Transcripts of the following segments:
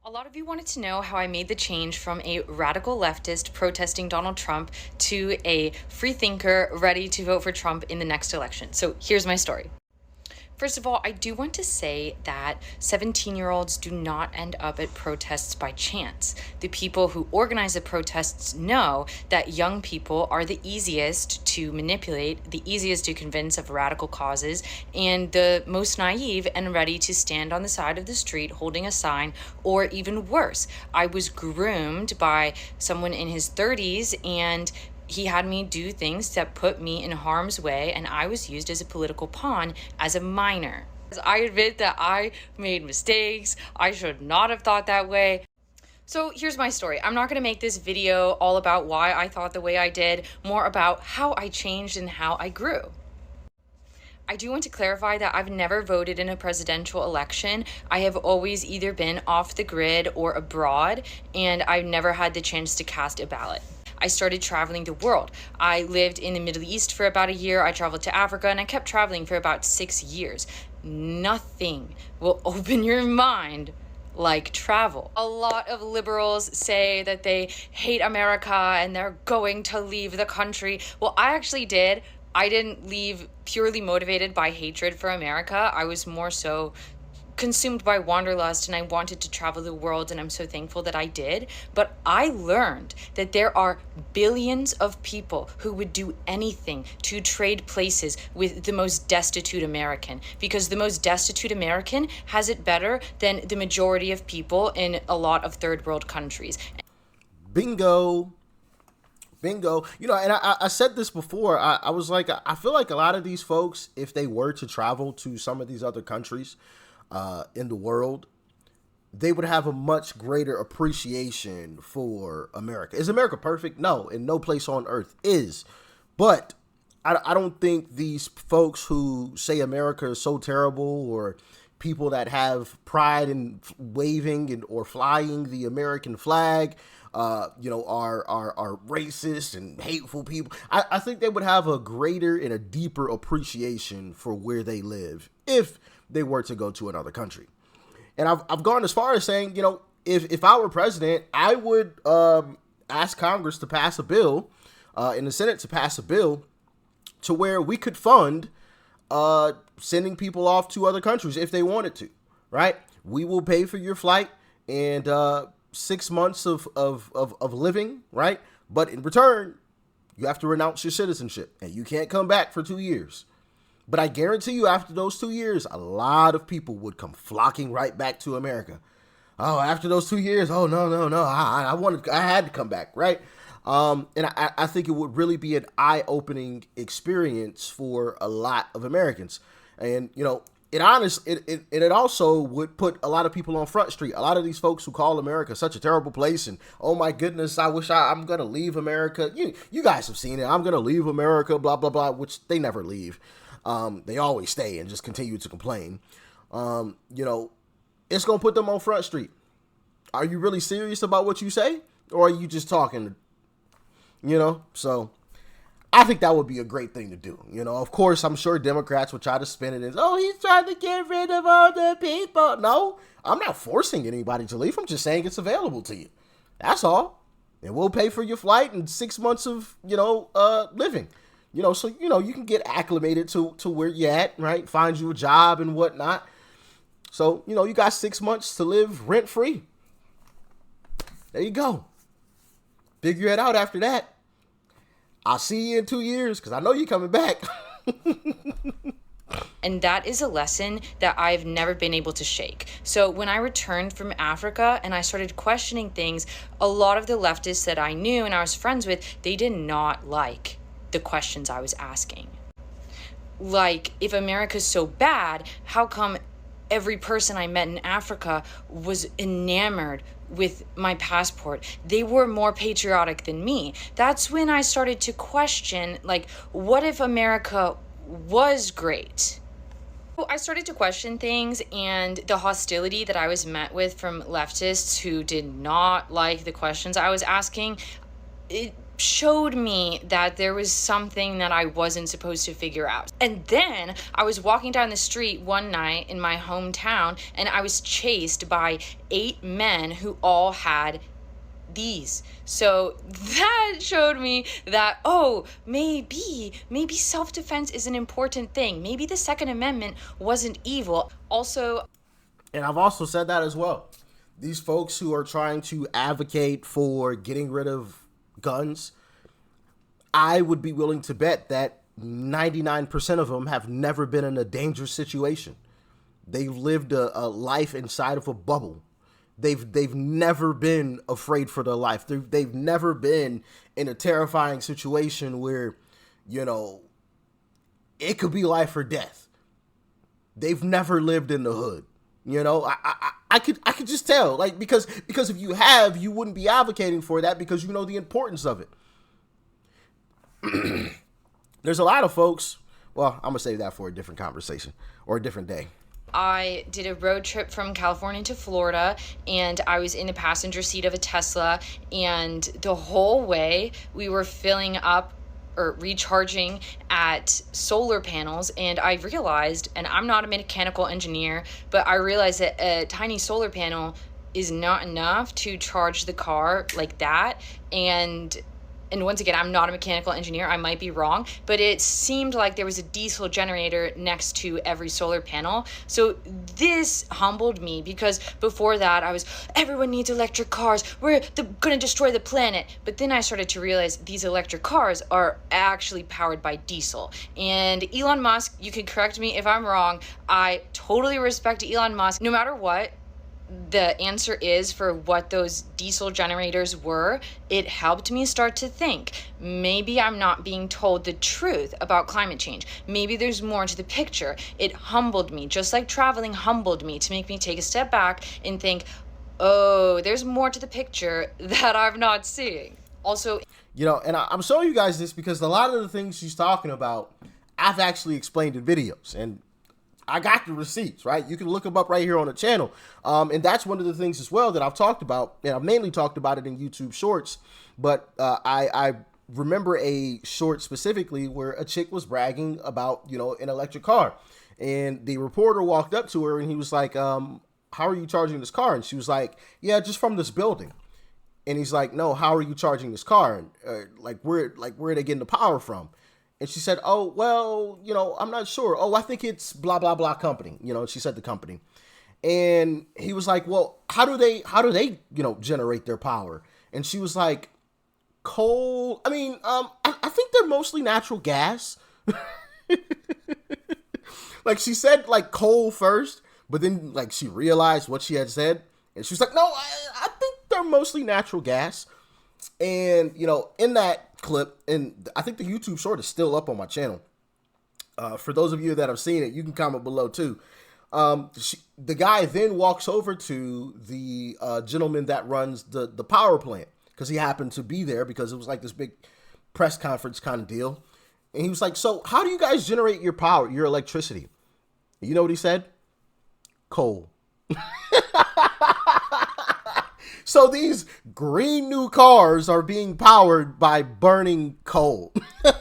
A lot of you wanted to know how I made the change from a radical leftist protesting Donald Trump to a free thinker ready to vote for Trump in the next election. So here's my story. First of all, I do want to say that 17-year-olds do not end up at protests by chance. The people who organize the protests know that young people are the easiest to manipulate, the easiest to convince of radical causes, and the most naive and ready to stand on the side of the street holding a sign, or even worse. I was groomed by someone in his 30s, and he had me do things that put me in harm's way, and I was used as a political pawn as a minor. I admit that I made mistakes. I should not have thought that way. So here's my story. I'm not going to make this video all about why I thought the way I did, more about how I changed and how I grew. I do want to clarify that I've never voted in a presidential election. I have always either been off the grid or abroad, and I've never had the chance to cast a ballot. I started traveling the world. I lived in the Middle East for about a year. I traveled to Africa, and I kept traveling for about 6 years. Nothing will open your mind like travel. A lot of liberals say that they hate America and they're going to leave the country. Well, I actually did. I didn't leave purely motivated by hatred for America. I was more so consumed by wanderlust, and I wanted to travel the world, and I'm so thankful that I did. But I learned that there are billions of people who would do anything to trade places with the most destitute American, because the most destitute American has it better than the majority of people in a lot of third world countries. Bingo. Bingo. You know, and I said this before. I was like, I feel like a lot of these folks, if they were to travel to some of these other countries in the world, they would have a much greater appreciation for America. Is America perfect? No, and no place on earth is. But I don't think these folks who say America is so terrible, or people that have pride in waving and or flying the American flag, are racist and hateful people. I think they would have a greater and a deeper appreciation for where they live if they were to go to another country. And I've gone as far as saying, if I were president, I would ask Congress to pass a bill, in the Senate to pass a bill to where we could fund sending people off to other countries if they wanted to, right? We will pay for your flight and 6 months of living, right? But in return, you have to renounce your citizenship, and you can't come back for 2 years. But I guarantee you, after those 2 years, a lot of people would come flocking right back to America. Oh, after those 2 years, oh, no, I had to come back, right? And I think it would really be an eye-opening experience for a lot of Americans. And, it also would put a lot of people on Front Street. A lot of these folks who call America such a terrible place, and oh my goodness, I wish I'm going to leave America. You guys have seen it. I'm going to leave America, blah, blah, blah, which they never leave. They always stay and just continue to complain. It's going to put them on Front Street. Are you really serious about what you say? Or are you just talking? So I think that would be a great thing to do. Of course, I'm sure Democrats would try to spin it as, oh, he's trying to get rid of all the people. No, I'm not forcing anybody to leave. I'm just saying it's available to you. That's all. And we'll pay for your flight and 6 months of, living. So, you can get acclimated to where you're at, right? Find you a job and whatnot. So, you got 6 months to live rent free. There you go. Figure it out after that. I'll see you in 2 years because I know you're coming back. And that is a lesson that I've never been able to shake. So when I returned from Africa and I started questioning things, a lot of the leftists that I knew and I was friends with, they did not like the questions I was asking. Like, if America's so bad, how come every person I met in Africa was enamored with my passport? They were more patriotic than me. That's when I started to question, what if America was great? I started to question things, and the hostility that I was met with from leftists who did not like the questions I was asking, it showed me that there was something that I wasn't supposed to figure out. And then I was walking down the street one night in my hometown, and I was chased by 8 men who all had these. So that showed me that, oh, maybe self-defense is an important thing. Maybe the Second Amendment wasn't evil. Also, and I've also said that as well. These folks who are trying to advocate for getting rid of guns, I would be willing to bet that 99% of them have never been in a dangerous situation. They've lived a life inside of a bubble. They've never been afraid for their life. They've never been in a terrifying situation where, it could be life or death. They've never lived in the hood. I could just tell, like, because if you have, you wouldn't be advocating for that because you know the importance of it. There's a lot of folks. Well, I'm gonna save that for a different conversation or a different day. I did a road trip from California to Florida, and I was in the passenger seat of a Tesla, and the whole way we were filling up or recharging at solar panels, and I realized, and I'm not a mechanical engineer, but I realized that a tiny solar panel is not enough to charge the car like that. And once again, I'm not a mechanical engineer, I might be wrong, but it seemed like there was a diesel generator next to every solar panel. So this humbled me, because before that I was, everyone needs electric cars, we're gonna destroy the planet. But then I started to realize these electric cars are actually powered by diesel. And Elon Musk, you can correct me if I'm wrong, I totally respect Elon Musk. No matter what the answer is for what those diesel generators were, it helped me start to think, maybe I'm not being told the truth about climate change. Maybe there's more to the picture. It humbled me, just like traveling humbled me, to make me take a step back and think, oh, there's more to the picture that I'm not seeing. Also, and I'm showing you guys this because a lot of the things she's talking about, I've actually explained in videos, and I got the receipts, right? You can look them up right here on the channel. And that's one of the things as well that I've talked about, and I've mainly talked about it in YouTube Shorts. But I remember a short specifically where a chick was bragging about, an electric car. And the reporter walked up to her and he was like, how are you charging this car? And she was like, yeah, just from this building. And he's like, no, how are you charging this car? And where are they getting the power from? And she said, oh, well, I'm not sure. Oh, I think it's blah, blah, blah company. She said the company. And he was like, well, how do they, generate their power? And she was like, coal. I mean, I think they're mostly natural gas. She said coal first, but then she realized what she had said. And she was like, no, I think they're mostly natural gas. And, in that clip, and I think the YouTube short is still up on my channel. For those of you that have seen it, you can comment below too. The guy then walks over to the gentleman that runs the power plant, because he happened to be there because it was like this big press conference kind of deal. And he was like, so how do you guys generate your power, your electricity? You know what he said? Coal. So these green new cars are being powered by burning coal. But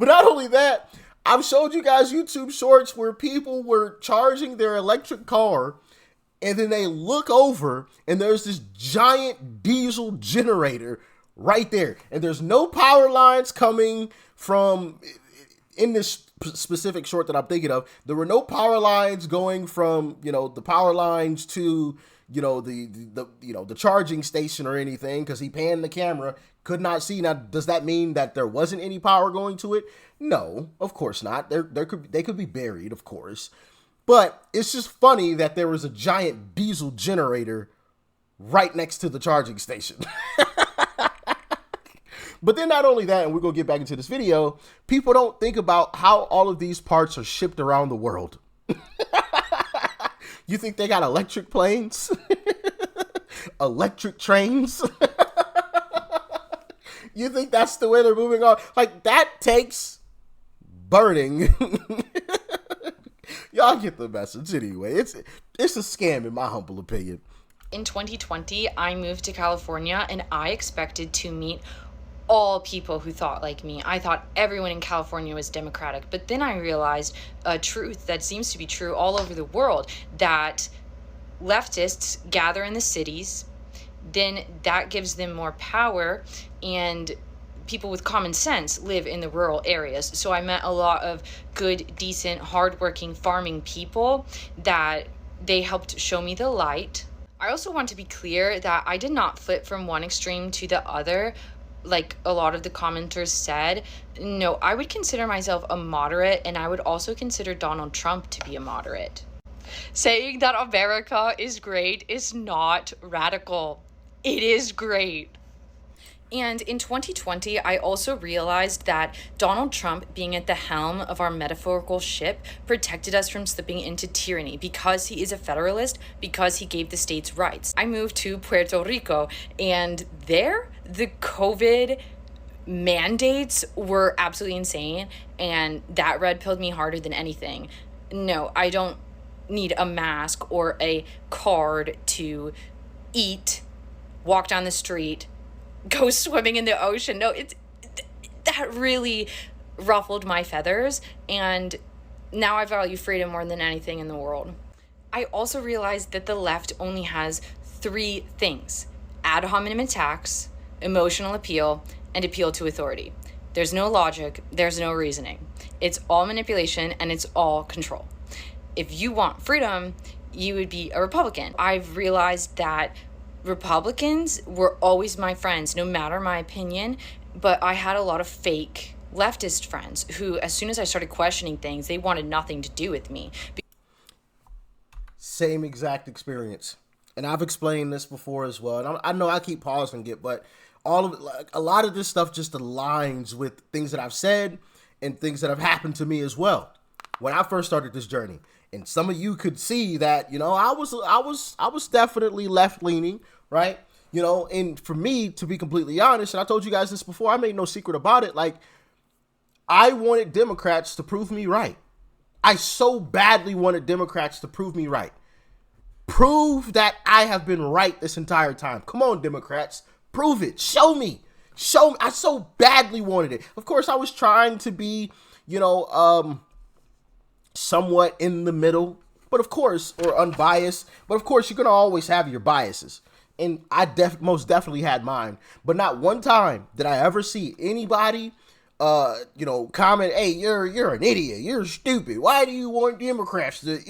not only that, I've showed you guys YouTube shorts where people were charging their electric car, and then they look over and there's this giant diesel generator right there. And there's no power lines coming from, in this specific short that I'm thinking of, there were no power lines going from, the power lines to, the charging station or anything, because he panned the camera, could not see. Now, does that mean that there wasn't any power going to it? No, of course not. They could be buried, of course. But it's just funny that there was a giant diesel generator right next to the charging station. But then not only that, and we're going to get back into this video, people don't think about how all of these parts are shipped around the world. You think they got electric planes? Electric trains? You think that's the way they're moving on? That takes burning. Y'all get the message anyway. It's a scam in my humble opinion. In 2020, I moved to California and I expected to meet all people who thought like me. I thought everyone in California was Democratic. But then I realized a truth that seems to be true all over the world, that leftists gather in the cities, then that gives them more power, and people with common sense live in the rural areas. So I met a lot of good, decent, hardworking farming people that they helped show me the light. I also want to be clear that I did not flip from one extreme to the other, like a lot of the commenters said. No, I would consider myself a moderate, and I would also consider Donald Trump to be a moderate. Saying that America is great is not radical. It is great. And in 2020, I also realized that Donald Trump being at the helm of our metaphorical ship protected us from slipping into tyranny because he is a federalist, because he gave the states rights. I moved to Puerto Rico, and there, the COVID mandates were absolutely insane, and that red pilled me harder than anything. No, I don't need a mask or a card to eat, walk down the street, go swimming in the ocean. No, that really ruffled my feathers, and now I value freedom more than anything in the world. I also realized that the left only has three things: ad hominem attacks, emotional appeal, and appeal to authority. There's no logic, there's no reasoning. It's all manipulation and it's all control. If you want freedom, you would be a Republican. I've realized that Republicans were always my friends, no matter my opinion, but I had a lot of fake leftist friends who, as soon as I started questioning things, they wanted nothing to do with me. Same exact experience. And I've explained this before as well. And I know I keep pausing it, but all of it, like, a lot of this stuff just aligns with things that I've said and things that have happened to me as well when I first started this journey. And some of you could see that, I was definitely left leaning, right? And for me, to be completely honest, and I told you guys this before, I made no secret about it. Like, I wanted Democrats to prove me right. I so badly wanted Democrats to prove me right. Prove that I have been right this entire time. Come on, Democrats. Prove it. Show me. Show me. I so badly wanted it. Of course, I was trying to be, somewhat in the middle, but of course, or unbiased, but of course you're going to always have your biases. And I most definitely had mine, but not one time did I ever see anybody, comment, "Hey, you're an idiot. You're stupid. Why do you want Democrats to,"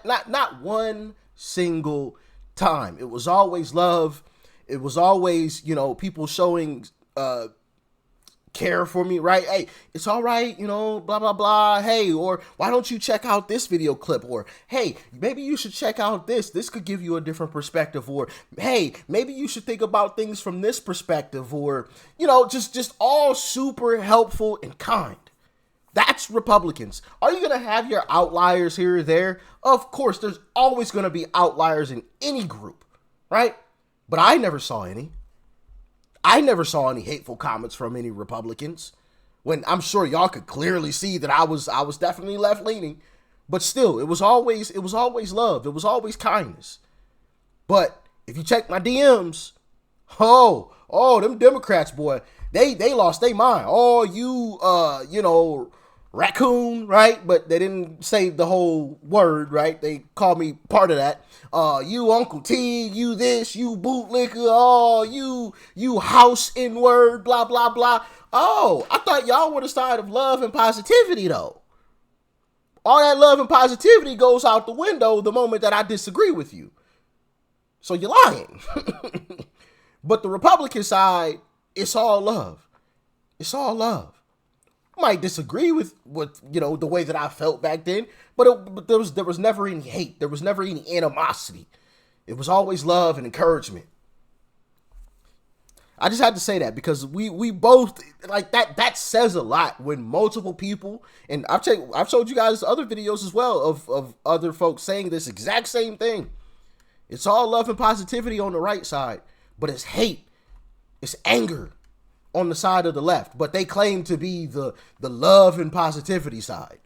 not one single time. It was always love. It was always, people showing, care for me, right? Hey, it's all right, blah, blah, blah. Hey, or why don't you check out this video clip? Or, hey, maybe you should check out this. This could give you a different perspective. Or, hey, maybe you should think about things from this perspective. Or, just all super helpful and kind. That's Republicans. Are you going to have your outliers here or there? Of course, there's always going to be outliers in any group, right? But I never saw any. I never saw any hateful comments from any Republicans, when I'm sure y'all could clearly see that I was definitely left leaning, but still, it was always love. It was always kindness. But if you check my DMs, them Democrats, boy, they lost their mind. Oh, you, raccoon, right? But they didn't say the whole word, right? They called me part of that. You Uncle T, you this, you bootlicker, you house N-word, blah, blah, blah. Oh, I thought y'all were the side of love and positivity, though. All that love and positivity goes out the window the moment that I disagree with you. So you're lying. But the Republican side, it's all love. It's all love. I might disagree with the way that I felt back then, but there was never any hate. There was never any animosity. It was always love and encouragement. I just had to say that because we both, like, that says a lot when multiple people, and I've showed you guys other videos as well of other folks saying this exact same thing. It's all love and positivity on the right side, but it's hate, it's anger on the side of the left, but they claim to be the love and positivity side,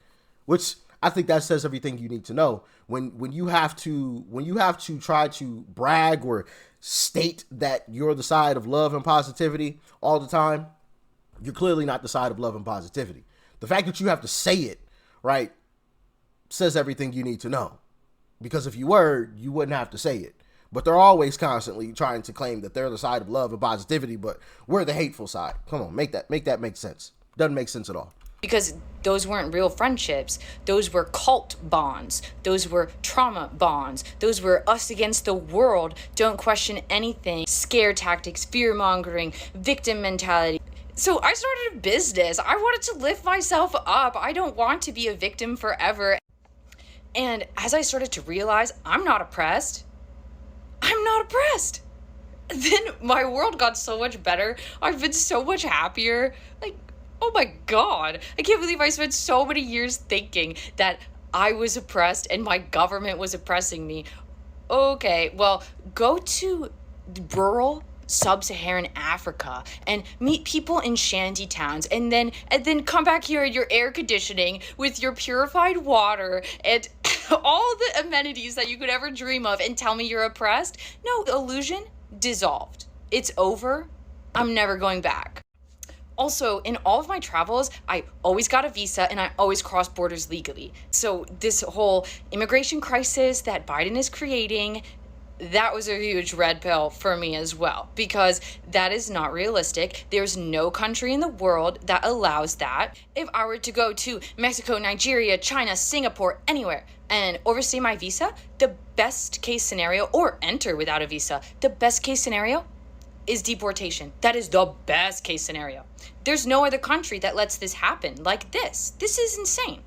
which I think that says everything you need to know. When you have to try to brag or state that you're the side of love and positivity all the time, you're clearly not the side of love and positivity. The fact that you have to say it, right, says everything you need to know. Because if you were, you wouldn't have to say it. But they're always constantly trying to claim that they're the side of love and positivity, but we're the hateful side. Come on, make that make sense. Doesn't make sense at all. Because those weren't real friendships. Those were cult bonds. Those were trauma bonds. Those were us against the world. Don't question anything. Scare tactics, fear mongering, victim mentality. So I started a business. I wanted to lift myself up. I don't want to be a victim forever. And as I started to realize I'm not oppressed, then my world got so much better. I've been so much happier. Like, oh my God, I can't believe I spent so many years thinking that I was oppressed and my government was oppressing me. Okay, well, go to rural sub-Saharan Africa and meet people in shanty towns and then come back here in your air conditioning with your purified water and all the amenities that you could ever dream of and tell me you're oppressed? No, the illusion dissolved. It's over. I'm never going back. Also, in all of my travels, I always got a visa and I always crossed borders legally. So this whole immigration crisis that Biden is creating, that was a huge red pill for me as well, because that is not realistic. There's no country in the world that allows that. If I were to go to Mexico, Nigeria, China, Singapore, anywhere, and overstay my visa, the best case scenario, or enter without a visa, the best case scenario is deportation. That is the best case scenario. There's no other country that lets this happen like this. This is insane.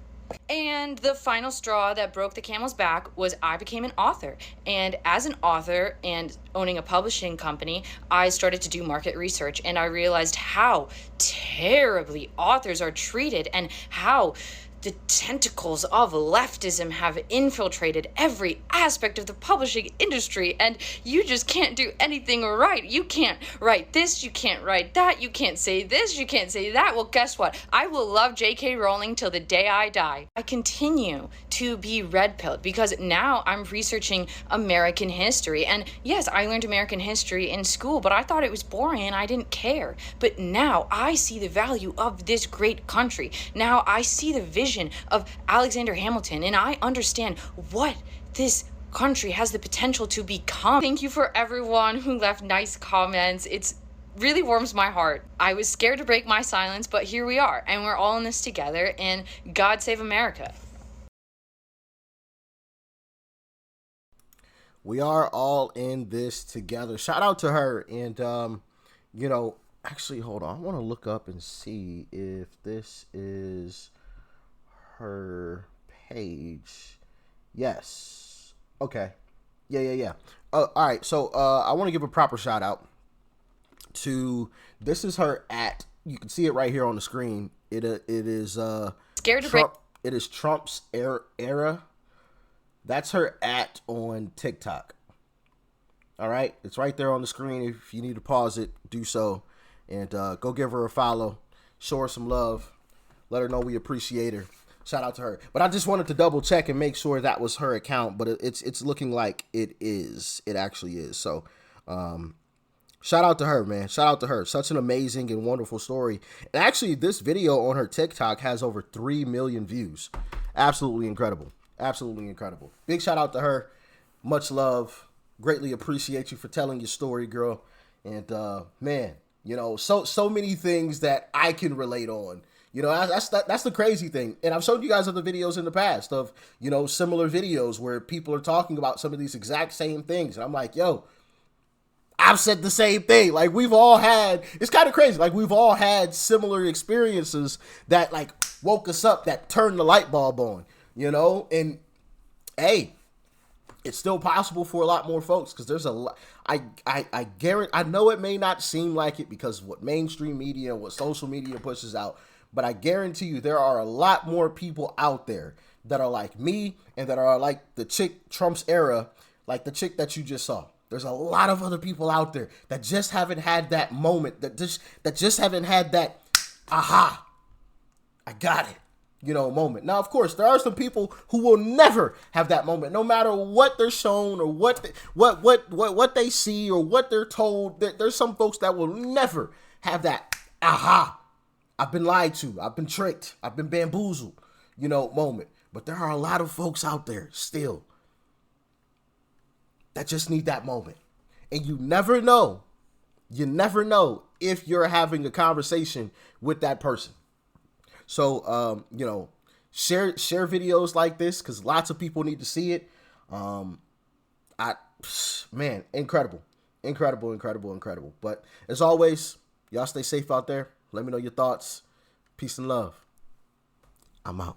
And the final straw that broke the camel's back was I became an author. And as an author and owning a publishing company, I started to do market research, and I realized how terribly authors are treated and how the tentacles of leftism have infiltrated every aspect of the publishing industry, and you just can't do anything right. You can't write this, you can't write that, you can't say this, you can't say that. Well, guess what? I will love J.K. Rowling till the day I die. I continue to be red-pilled because now I'm researching American history. And yes, I learned American history in school, but I thought it was boring and I didn't care. But now I see the value of this great country. Now I see the vision of Alexander Hamilton, and I understand what this country has the potential to become. Thank you for everyone who left nice comments. It's really warms my heart. I was scared to break my silence, but here we are, and we're all in this together, and God save America. We are all in this together. Shout out to her. And actually, hold on, I want to look up and see if this is her page. Yes. Okay. Yeah. All right. So I want to give a proper shout out to, this is her at, you can see it right here on the screen. It is scared to break. It is Trump's era. That's her at on TikTok. All right. It's right there on the screen. If you need to pause it, do so, and go give her a follow. Show her some love. Let her know we appreciate her. Shout out to her. But I just wanted to double check and make sure that was her account, but it's looking like it is. It actually is. So shout out to her, man. Shout out to her. Such an amazing and wonderful story. And actually, this video on her TikTok has over 3 million views. Absolutely incredible. Absolutely incredible. Big shout out to her. Much love. Greatly appreciate you for telling your story, girl. And man, so many things that I can relate on. That's the crazy thing. And I've showed you guys other videos in the past of, similar videos where people are talking about some of these exact same things. And I'm like, yo, I've said the same thing. Like, we've all had, it's kind of crazy. Like, we've all had similar experiences that like woke us up, that turned the light bulb on, and hey, it's still possible for a lot more folks, because there's a lot. I guarantee, I know it may not seem like it because of what mainstream media, what social media pushes out, but I guarantee you there are a lot more people out there that are like me and that are like the chick Trump's era, like the chick that you just saw. There's a lot of other people out there that just haven't had that moment, that just haven't had that, aha, I got it. moment. Now, of course, there are some people who will never have that moment, no matter what they're shown or what they see or what they're told. There's some folks that will never have that aha, I've been lied to, I've been tricked, I've been bamboozled, moment. But there are a lot of folks out there still that just need that moment. And you never know if you're having a conversation with that person. So, share videos like this because lots of people need to see it. Incredible. But as always, y'all stay safe out there. Let me know your thoughts. Peace and love. I'm out.